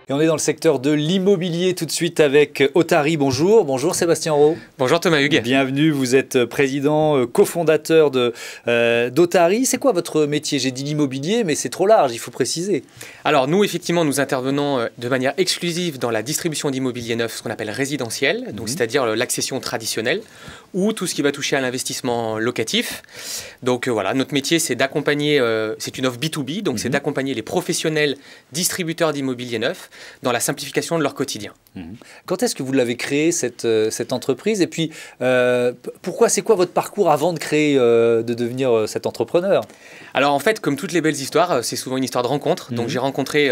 Et on est dans le secteur de l'immobilier tout de suite avec Otari. Bonjour. Bonjour Sébastien Rowe. Bonjour Thomas Hugues. Bienvenue, vous êtes président, cofondateur d'Otari. C'est quoi votre métier? J'ai dit l'immobilier, mais c'est trop large, il faut préciser. Alors nous, effectivement, nous intervenons de manière exclusive dans la distribution d'immobilier neuf, ce qu'on appelle résidentiel, donc c'est-à-dire l'accession traditionnelle, ou tout ce qui va toucher à l'investissement locatif. Donc voilà, notre métier, c'est d'accompagner, c'est une offre B2B, donc c'est d'accompagner les professionnels distributeurs d'immobilier neuf dans la simplification de leur quotidien. Quand est-ce que vous l'avez créé, cette entreprise? Et puis, pourquoi, c'est quoi votre parcours avant de créer, de devenir cet entrepreneur? Alors en fait, comme toutes les belles histoires, c'est souvent une histoire de rencontre. Donc j'ai rencontré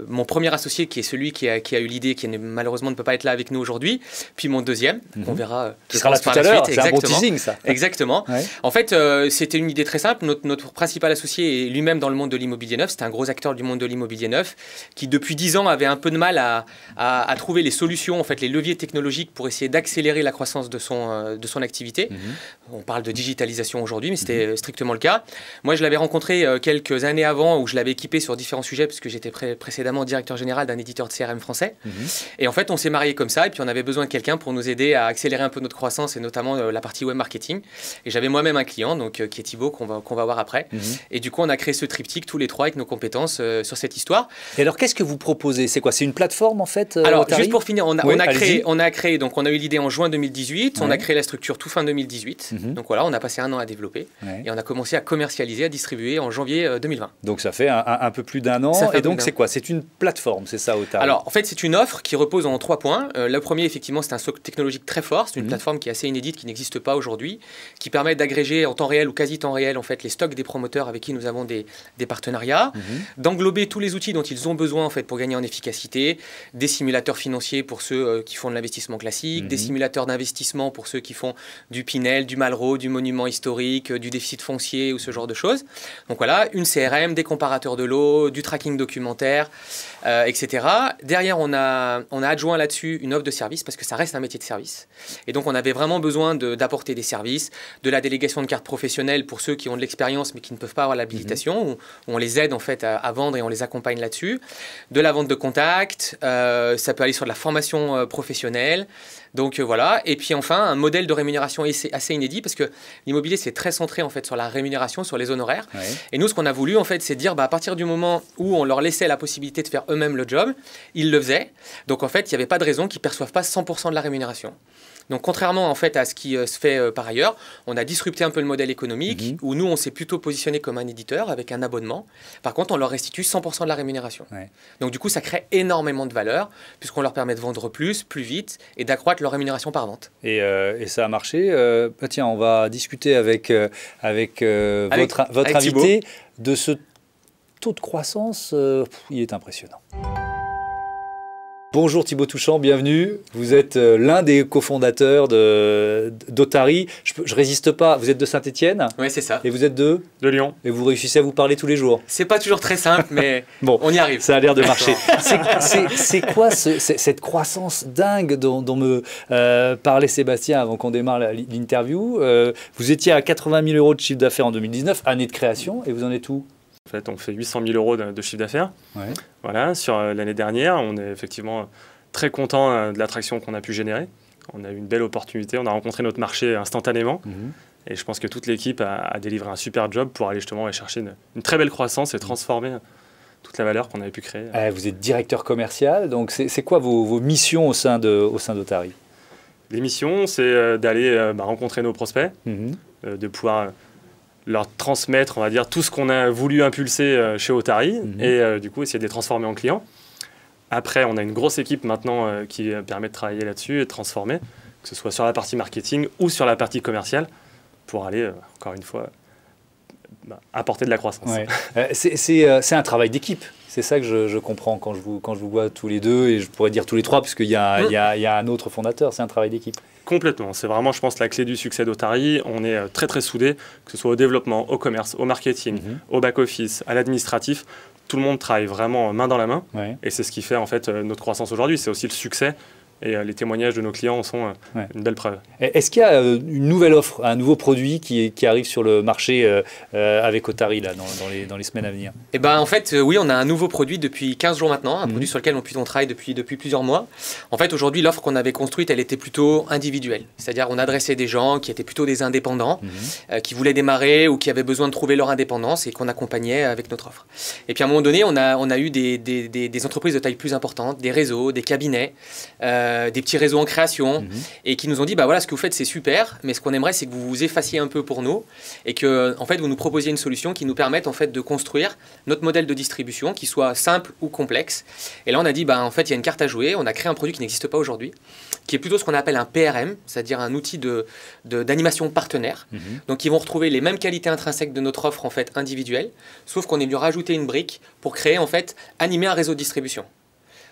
mon premier associé, qui est celui qui a eu l'idée, qui malheureusement ne peut pas être là avec nous aujourd'hui, puis mon deuxième, qu'on verra qui sera là tout à l'heure. C'est un bon teasing, ça. Exactement. Ouais. En fait, c'était une idée très simple. Notre principal associé est lui-même dans le monde de l'immobilier neuf. C'est un gros acteur du monde de l'immobilier neuf qui, depuis 10 ans, avait un peu de mal à trouver les solutions, en fait, les leviers technologiques pour essayer d'accélérer la croissance de son activité. On parle de digitalisation aujourd'hui, mais c'était strictement le cas. Moi, je l'avais rencontré quelques années avant, où je l'avais équipé sur différents sujets, parce que j'étais précédemment directeur général d'un éditeur de CRM français. Et en fait, on s'est mariés comme ça, et puis on avait besoin de quelqu'un pour nous aider à accélérer un peu notre croissance, et notamment la partie web marketing. Et j'avais moi-même un client, donc, qui est Thibaut, qu'on va voir après. Et du coup, on a créé ce triptyque tous les trois avec nos compétences sur cette histoire. Et alors, qu'est-ce que vous proposez? C'est quoi? C'est une plateforme, en fait? Alors, Otari? juste pour finir, on a créé, donc on a eu l'idée en juin 2018, on a créé la structure tout fin 2018. Donc voilà, on a passé 1 an à développer, et on a commencé à commercialiser, à distribuer en janvier 2020. Donc ça fait un peu plus d'1 an. Et donc c'est quoi? C'est une plateforme, c'est ça, Otari? Alors en fait, c'est une offre qui repose en 3 points. Le premier, effectivement, c'est un socle technologique très fort. C'est une plateforme qui est assez inédite, qui n'existe pas aujourd'hui, qui permet d'agréger en temps réel ou quasi temps réel, en fait, les stocks des promoteurs avec qui nous avons des partenariats, d'englober tous les outils dont ils ont besoin, en fait, pour gagner en efficacité, des simulateurs financiers pour ceux qui font de l'investissement classique, des simulateurs d'investissement pour ceux qui font du Pinel, du Malraux, du monument historique, du déficit foncier ou ce genre de choses. Donc voilà, une CRM, des comparateurs de lots, du tracking documentaire, etc. Derrière, on a adjoint là-dessus une offre de service, parce que ça reste un métier de service. Et donc, on avait vraiment besoin d'apporter des services, de la délégation de cartes professionnelles pour ceux qui ont de l'expérience mais qui ne peuvent pas avoir l'habilitation, où on les aide en fait à vendre et on les accompagne là-dessus. De la vente de contacts, ça peut aller sur de la formation professionnelle. Donc voilà, et puis enfin un modèle de rémunération assez inédit, parce que l'immobilier c'est très centré en fait sur la rémunération, sur les honoraires. Et nous, ce qu'on a voulu en fait, c'est dire à partir du moment où on leur laissait la possibilité de faire eux-mêmes le job, ils le faisaient. Donc en fait, il n'y avait pas de raison qu'ils ne perçoivent pas 100% de la rémunération. Donc contrairement en fait à ce qui se fait par ailleurs, on a disrupté un peu le modèle économique, où nous on s'est plutôt positionné comme un éditeur avec un abonnement. Par contre, on leur restitue 100% de la rémunération. Donc du coup, ça crée énormément de valeur, puisqu'on leur permet de vendre plus vite, et d'accroître leur rémunération par vente. Et ça a marché. Tiens, on va discuter avec votre invité de ce taux de croissance. Il est impressionnant. Bonjour Thibaut Touchant, bienvenue. Vous êtes l'un des cofondateurs d'Otari. Je résiste pas. Vous êtes de Saint-Étienne? Oui, c'est ça. Et vous êtes de Lyon. Et vous réussissez à vous parler tous les jours? C'est pas toujours très simple, mais bon, on y arrive. Ça a l'air de marcher. C'est quoi cette croissance dingue dont me parlait Sébastien avant qu'on démarre l'interview? Vous étiez à 80 000 € de chiffre d'affaires en 2019, année de création, et vous en êtes où? En fait, on fait 800 000 € de chiffre d'affaires. Voilà, sur l'année dernière, on est effectivement très content de l'attraction qu'on a pu générer. On a eu une belle opportunité, on a rencontré notre marché instantanément. Et je pense que toute l'équipe a délivré un super job pour aller justement chercher une très belle croissance et transformer toute la valeur qu'on avait pu créer. Vous êtes directeur commercial, donc c'est quoi vos missions au sein d'Otari? Les missions, c'est d'aller rencontrer nos prospects, de pouvoir leur transmettre, on va dire, tout ce qu'on a voulu impulser chez Otari, et du coup essayer de les transformer en clients. Après, on a une grosse équipe maintenant qui permet de travailler là-dessus et de transformer, que ce soit sur la partie marketing ou sur la partie commerciale, pour aller, encore une fois, apporter de la croissance. C'est un travail d'équipe. C'est ça que je comprends quand je vous vois tous les deux, et je pourrais dire tous les trois, puisqu'il y a un autre fondateur. C'est un travail d'équipe. Complètement. C'est vraiment, je pense, la clé du succès d'Otari. On est très, très soudés, que ce soit au développement, au commerce, au marketing, au back-office, à l'administratif. Tout le monde travaille vraiment main dans la main. Et c'est ce qui fait, en fait, notre croissance aujourd'hui. C'est aussi le succès Et les témoignages de nos clients en sont une belle preuve. Est-ce qu'il y a une nouvelle offre, un nouveau produit qui arrive sur le marché avec Otari là, dans les semaines à venir? Eh ben, en fait, oui, on a un nouveau produit depuis 15 jours maintenant, un produit sur lequel on travaille depuis plusieurs mois. En fait, aujourd'hui, l'offre qu'on avait construite, elle était plutôt individuelle. C'est-à-dire on adressait des gens qui étaient plutôt des indépendants, qui voulaient démarrer ou qui avaient besoin de trouver leur indépendance et qu'on accompagnait avec notre offre. Et puis à un moment donné, on a eu des entreprises de taille plus importante, des réseaux, des cabinets, des petits réseaux en création et qui nous ont dit bah voilà, ce que vous faites c'est super, mais ce qu'on aimerait c'est que vous vous effaciez un peu pour nous et que en fait vous nous proposiez une solution qui nous permette en fait de construire notre modèle de distribution qui soit simple ou complexe. Et là on a dit bah en fait il y a une carte à jouer, on a créé un produit qui n'existe pas aujourd'hui, qui est plutôt ce qu'on appelle un PRM, c'est-à-dire un outil d'animation partenaire. Donc ils vont retrouver les mêmes qualités intrinsèques de notre offre en fait individuelle, sauf qu'on est venu rajouter une brique pour créer en fait animer un réseau de distribution.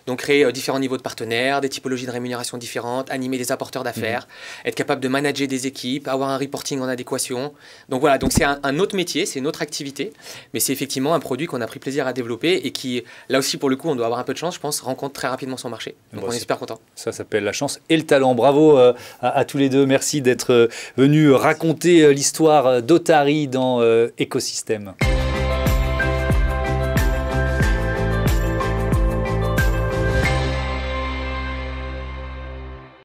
Donc créer différents niveaux de partenaires, des typologies de rémunération différentes, animer des apporteurs d'affaires, être capable de manager des équipes, avoir un reporting en adéquation. Donc voilà, donc c'est un autre métier, c'est une autre activité, mais c'est effectivement un produit qu'on a pris plaisir à développer et qui, là aussi pour le coup, on doit avoir un peu de chance, je pense, rencontre très rapidement son marché. Donc on est super content. Ça s'appelle la chance et le talent. Bravo à tous les deux. Merci d'être venus raconter l'histoire d'Otari dans Écosystème.